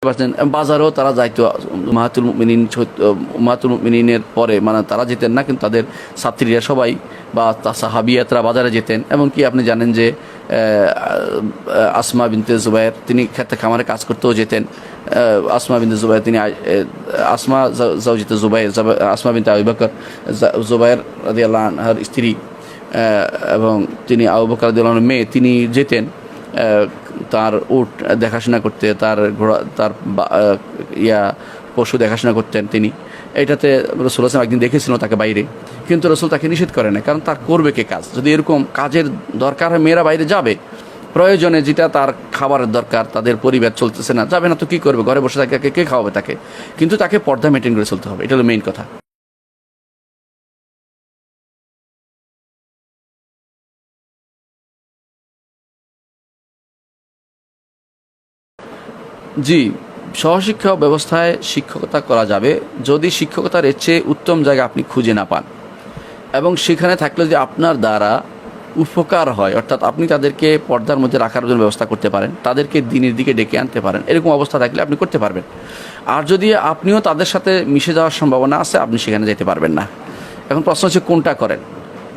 পারছেন বাজারেও তারা যাইতো উম্মাহাতুল মুমিনিনের পরে, মানে তারা যেতেন না, কিন্তু তাদের ছাত্রীরা সবাই বা সাহাবিয়াতরা বাজারে যেতেন। এমনকি আপনি জানেন যে আসমা বিনতে জুবায়ের তিনি ক্ষেতে খামারে কাজ করতেও যেতেন। আসমা বিনতে জুবায়ের তিনি আসমা জাওজিতে জুবায়ের, আসমা বিনতে আবু বকর জুবায়ের রাদিয়াল্লাহু আনহার স্ত্রী, এবং তিনি আবু বকর রাদিয়াল্লাহু আনহুর মেয়ে, তিনি যেতেন তার উট দেখাশোনা করতে, তার ঘোড়া, তার পশু দেখাশোনা করতেন তিনি। এটাতে রাসূল সাল্লাল্লাহু একদিন দেখেছিল তাকে বাইরে, কিন্তু রাসূল তাকে নিষেধ করে না, কারণ তার করবে কে কাজ? যদি এরকম কাজের দরকার হয় মেয়েরা বাইরে যাবে, প্রয়োজনে যেটা তার খাবারের দরকার, তাদের পরিবার চলতেছে না, যাবে না তো কী করবে? ঘরে বসে থাকে কে খাওয়াবে তাকে? কিন্তু তাকে পর্দা মেনটেন করে চলতে হবে, এটা হলো মেইন কথা। জি, সহশিক্ষা ব্যবস্থায় শিক্ষকতা করা যাবে যদি শিক্ষকতার এর চেয়ে উত্তম জায়গা আপনি খুঁজে না পান, এবং সেখানে থাকলে যদি আপনার দ্বারা উপকার হয়, অর্থাৎ আপনি তাদেরকে পর্দার মধ্যে রাখার জন্য ব্যবস্থা করতে পারেন, তাদেরকে দিনের দিকে ডেকে আনতে পারেন, এরকম অবস্থা থাকলে আপনি করতে পারবেন। আর যদি আপনিও তাদের সাথে মিশে যাওয়ার সম্ভাবনা আছে, আপনি সেখানে যেতে পারবেন না। এখন প্রশ্ন হচ্ছে কোনটা করেন।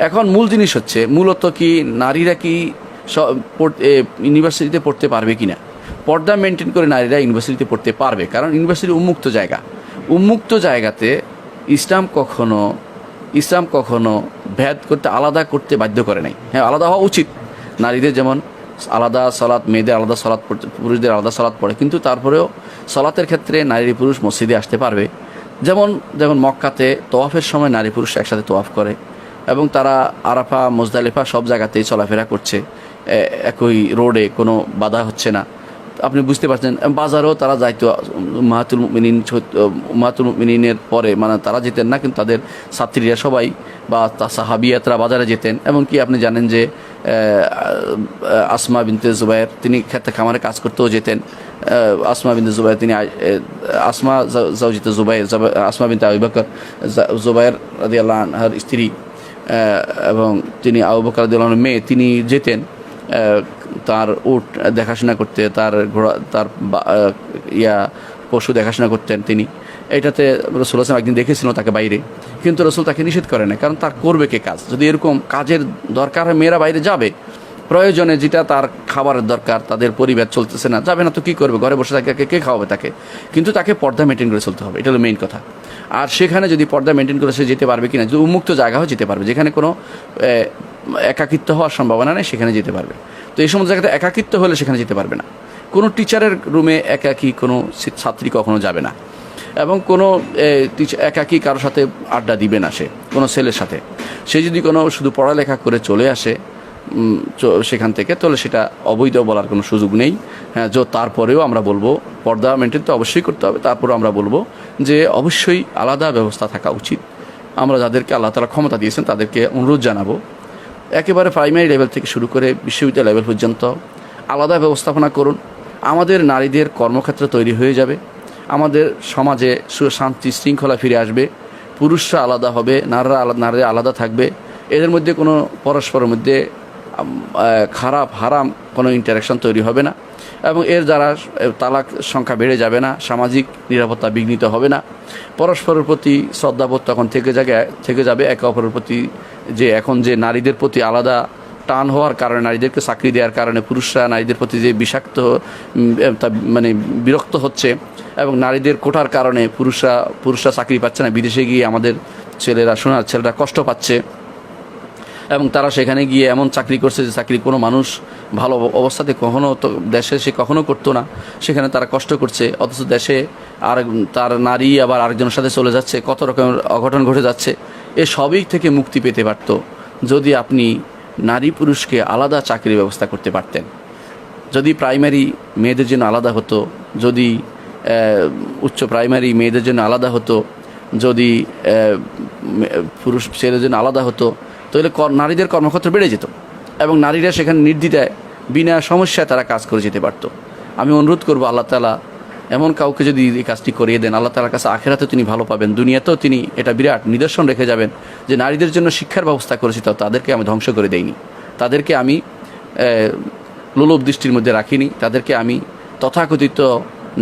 এখন মূল জিনিস হচ্ছে মূলত কি নারীরা কি ইউনিভার্সিটিতে পড়তে পারবে কি না? পর্দা মেনটেন করে নারীরা ইউনিভার্সিটিতে পড়তে পারবে, কারণ ইউনিভার্সিটি উন্মুক্ত জায়গা। উন্মুক্ত জায়গাতে ইসলাম কখনো ভেদ করতে, আলাদা করতে বাধ্য করে নাই। হ্যাঁ, আলাদা হওয়া উচিত, নারীদের যেমন আলাদা সালাত, মেয়েদের আলাদা সালাত, পুরুষদের আলাদা সালাত পড়ে, কিন্তু তারপরেও সালাতের ক্ষেত্রে নারী পুরুষ মসজিদে আসতে পারবে। যেমন মক্কাতে তোয়াফের সময় নারী পুরুষ একসাথে তোয়াফ করে, এবং তারা আরাফা, মুজদালিফা সব জায়গাতেই চলাফেরা করছে, একই রোডে, কোনো বাধা হচ্ছে না। আপনি বুঝতে পারছেন বাজারেও তারা যাইতো উম্মাহাতুল মুমিনিনের পরে, মানে তারা যেতেন না, কিন্তু তাদের ছাত্রীরা সবাই বা সাহাবিয়াতরা বাজারে যেতেন। এমনকি আপনি জানেন যে আসমা বিনতে জুবায়ের তিনি ক্ষেতে খামারে কাজ করতেও যেতেন। আসমা বিনতে জুবায়ের তিনি আসমা জাওজিতে জুবায়ের, আসমা বিনতে আবু বকর জুবায়ের রাদিয়াল্লাহু আনহার স্ত্রী, এবং তিনি আবু বকর রাদিয়াল্লাহু আনহুর মেয়ে, তিনি যেতেন তার উট দেখাশোনা করতে, তার ঘোড়া, তার পশু দেখাশোনা করতেন তিনি। এটাতে রাসূল সাল্লাল্লাহু আলাইহি একদিন দেখেছিল তাকে বাইরে, কিন্তু রাসূল তাকে নিষেধ করে না, কারণ তার করবে কে কাজ? যদি এরকম কাজের দরকার হয় মেয়েরা বাইরে যাবে, প্রয়োজনে যেটা তার খাবারের দরকার, তাদের পরিবার চলতেছে না, যাবে না তো কী করবে? ঘরে বসে থাকে কে খাওয়াবে তাকে? কিন্তু তাকে পর্দা মেনটেন করে চলতে হবে, এটা হলো মেইন কথা। আর সেখানে যদি পর্দা মেনটেন করে সে যেতে পারবে কিনা, যদি উন্মুক্ত জায়গা হয় যেতে পারবে, যেখানে কোনো একাকিত্ব হওয়ার সম্ভাবনা নেই, সেখানে যেতে পারবে। তো এই সমস্ত জায়গাতে একাকিত্ব হলে সেখানে যেতে পারবে না। কোনো টিচারের রুমে একাকি কোনো ছাত্রী কখনো যাবে না, এবং কোনো একাকি কারোর সাথে আড্ডা দিবে না সে, কোনো ছেলের সাথে। সে যদি কোনো শুধু পড়ালেখা করে চলে আসে সেখান থেকে, তাহলে সেটা অবৈধ বলার কোনো সুযোগ নেই। হ্যাঁ, তারপরেও আমরা বলবো পর্দা মেনটেন তো অবশ্যই করতে হবে, তারপরেও আমরা বলবো যে অবশ্যই আলাদা ব্যবস্থা থাকা উচিত। আমরা যাদেরকে আল্লাহ তাআলা ক্ষমতা দিয়েছেন তাদেরকে অনুরোধ জানাবো, একেবারে প্রাইমারি লেভেল থেকে শুরু করে বিশ্ববিদ্যালয় লেভেল পর্যন্ত আলাদা ব্যবস্থাপনা করুন। আমাদের নারীদের কর্মক্ষেত্র তৈরি হয়ে যাবে, আমাদের সমাজে শান্তি শৃঙ্খলা ফিরে আসবে, পুরুষরা আলাদা হবে, নারীরা আলাদা থাকবে, এদের মধ্যে কোনো পরস্পরের মধ্যে খারাপ হারাম কোনো ইন্টারাকশন তৈরি হবে না, এবং এর দ্বারা তালাক সংখ্যা বেড়ে যাবে না, সামাজিক নিরাপত্তা বিঘ্নিত হবে না, পরস্পরের প্রতি শ্রদ্ধাবোধ তখন থেকে যাবে। একে অপরের প্রতি এখন যে নারীদের প্রতি আলাদা টান হওয়ার কারণে, নারীদেরকে চাকরি দেওয়ার কারণে পুরুষরা নারীদের প্রতি যে বিরক্ত হচ্ছে, এবং নারীদের কোটার কারণে পুরুষরা চাকরি পাচ্ছে না, বিদেশে গিয়ে আমাদের ছেলেরা কষ্ট পাচ্ছে, এবং তারা সেখানে গিয়ে এমন চাকরি করছে যে চাকরি কোনো মানুষ ভালো অবস্থাতে কখনো তো দেশে সে কখনো করতো না, সেখানে তারা কষ্ট করছে, অথচ দেশে তার নারী আবার আরেকজনের সাথে চলে যাচ্ছে, কত রকমের অঘটন ঘটে যাচ্ছে। এ সবই থেকে মুক্তি পেতে পারত যদি আপনি নারী পুরুষকে আলাদা চাকরির ব্যবস্থা করতে পারতেন। যদি প্রাইমারি মেয়েদের জন্য আলাদা হতো, যদি উচ্চ প্রাইমারি মেয়েদের জন্য আলাদা হতো, যদি পুরুষ ছেলেদের জন্য আলাদা হতো, তাহলে নারীদের কর্মক্ষেত্র বেড়ে যেত, এবং নারীরা সেখানে নির্দ্বিধায় বিনা সমস্যায় তারা কাজ করে যেতে পারত। আমি অনুরোধ করব আল্লাহ তাআলা এমন কাউকে যদি এই কাজটি করিয়ে দেন, আল্লাহ তাআলার কাছে আখিরাতেও তিনি ভালো পাবেন, দুনিয়াতেও তিনি এটা বিরাট নিদর্শন রেখে যাবেন যে নারীদের জন্য শিক্ষার ব্যবস্থা করেছি, তাও তাদেরকে আমি ধ্বংস করে দেইনি, তাদেরকে আমি লোলুপ দৃষ্টির মধ্যে রাখিনি, তাদেরকে আমি তথাকথিত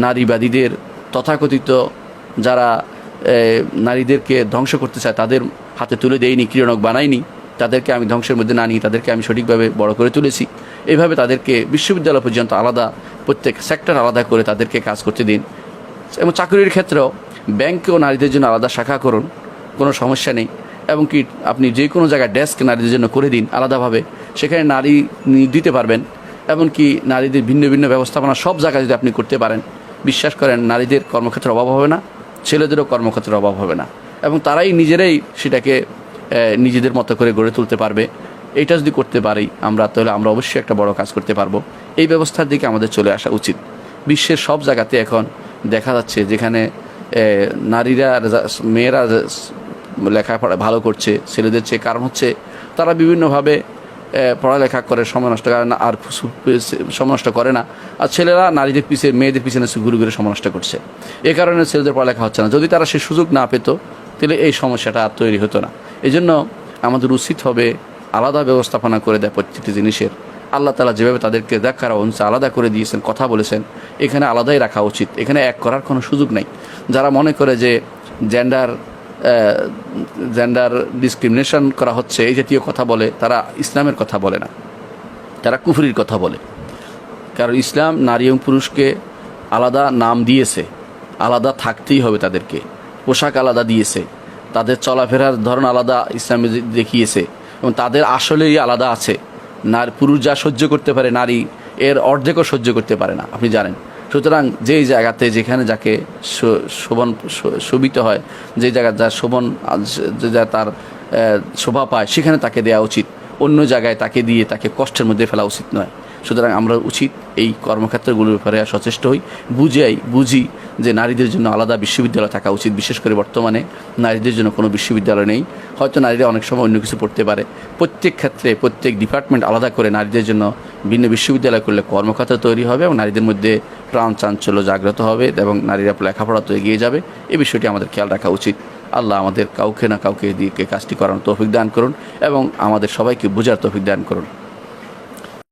নারীবাদীদের তথাকথিত যারা নারীদেরকে ধ্বংস করতে চায় তাদের হাতে তুলে দেয়নি, ক্রীড়নক বানায়নি, তাদেরকে আমি ধ্বংসের মধ্যে না নিয়ে তাদেরকে আমি সঠিকভাবে বড় করে তুলেছি। এইভাবে তাদেরকে বিশ্ববিদ্যালয় পর্যন্ত আলাদা, প্রত্যেক সেক্টর আলাদা করে তাদেরকে কাজ করতে দিন। এবং চাকরির ক্ষেত্রেও ব্যাংকেও নারীদের জন্য আলাদা শাখা করুন, কোনো সমস্যা নেই। এবং কি আপনি যে কোনো জায়গায় ডেস্ক নারীদের জন্য করে দিন আলাদাভাবে, সেখানে নারী দিতে পারবেন। এমনকি নারীদের ভিন্ন ভিন্ন ব্যবস্থাপনা সব জায়গায় যদি আপনি করতে পারেন, বিশ্বাস করেন নারীদের কর্মক্ষেত্রের অভাব হবে না, ছেলেদেরও কর্মক্ষেত্রের অভাব হবে না, এবং তারাই নিজেরাই সেটাকে নিজেদের মতো করে গড়ে তুলতে পারবে। এইটা যদি করতে পারি আমরা, তাহলে আমরা অবশ্যই একটা বড় কাজ করতে পারবো। এই ব্যবস্থার দিকে আমাদের চলে আসা উচিত। বিশ্বের সব জায়গাতে এখন দেখা যাচ্ছে যেখানে নারীরা, মেয়েরা লেখাপড়া ভালো করছে ছেলেদের চেয়ে, কারণ হচ্ছে তারা বিভিন্নভাবে পড়ালেখা করে সময় নষ্ট করে না, আর সময় নষ্ট করে না, আর ছেলেরা নারীদের পিছিয়ে, মেয়েদের পিছনে ঘুরে ঘুরে সময় নষ্ট করছে। এ কারণে ছেলেদের পড়ালেখা হচ্ছে না। যদি তারা সে সুযোগ না পেত তাহলে এই সমস্যাটা আর তৈরি হতো না। এই জন্য আমাদের উচিত হবে আলাদা ব্যবস্থাপনা করে দেয় প্রত্যেকটি জিনিসের। আল্লাহ তাআলা যেভাবে তাদেরকে দেখার অনুযায়ী আলাদা করে দিয়েছেন, কথা বলেছেন, এখানে আলাদাই রাখা উচিত। এখানে এক করার কোনো সুযোগ নেই। যারা মনে করে যে জেন্ডার ডিসক্রিমিনেশন করা হচ্ছে, এই জাতীয় কথা বলে, তারা ইসলামের কথা বলে না, তারা কুফরির কথা বলে। কারণ ইসলাম নারী এবং পুরুষকে আলাদা নাম দিয়েছে, আলাদা থাকতেই হবে, তাদেরকে পোশাক আলাদা দিয়েছে, তাদের চলাফেরার ধরন আলাদা ইসলামে দেখিয়েছে, এবং তাদের আসলেই আলাদা আছে। পুরুষ যা সহ্য করতে পারে নারী এর অর্ধেকও সহ্য করতে পারে না, আপনি জানেন। সুতরাং যেই জায়গাতে যেখানে যাকে শোভিত হয়, যে জায়গা যার যা তার শোভা পায়, সেখানে তাকে দেওয়া উচিত। অন্য জায়গায় তাকে দিয়ে তাকে কষ্টের মধ্যে ফেলা উচিত নয়। সুতরাং আমরা উচিত এই কর্মক্ষেত্রগুলোর ব্যাপারে সচেষ্ট হই, বুঝি যে নারীদের জন্য আলাদা বিশ্ববিদ্যালয় থাকা উচিত। বিশেষ করে বর্তমানে নারীদের জন্য কোনো বিশ্ববিদ্যালয় নেই। হয়তো নারীরা অনেক সময় অন্য কিছু পড়তে পারে। প্রত্যেক ক্ষেত্রে প্রত্যেক ডিপার্টমেন্ট আলাদা করে নারীদের জন্য ভিন্ন বিশ্ববিদ্যালয় করলে কর্মক্ষেত্র তৈরি হবে, এবং নারীদের মধ্যে প্রাণ চাঞ্চল্য জাগ্রত হবে, এবং নারীরা লেখাপড়াতে এগিয়ে যাবে। এই বিষয়টি আমাদের খেয়াল রাখা উচিত। আল্লাহ আমাদের কাউকে না কাউকে দিয়ে কাজটি করার তৌফিক দান করুন, এবং আমাদের সবাইকে বোঝার তৌফিক দান করুন।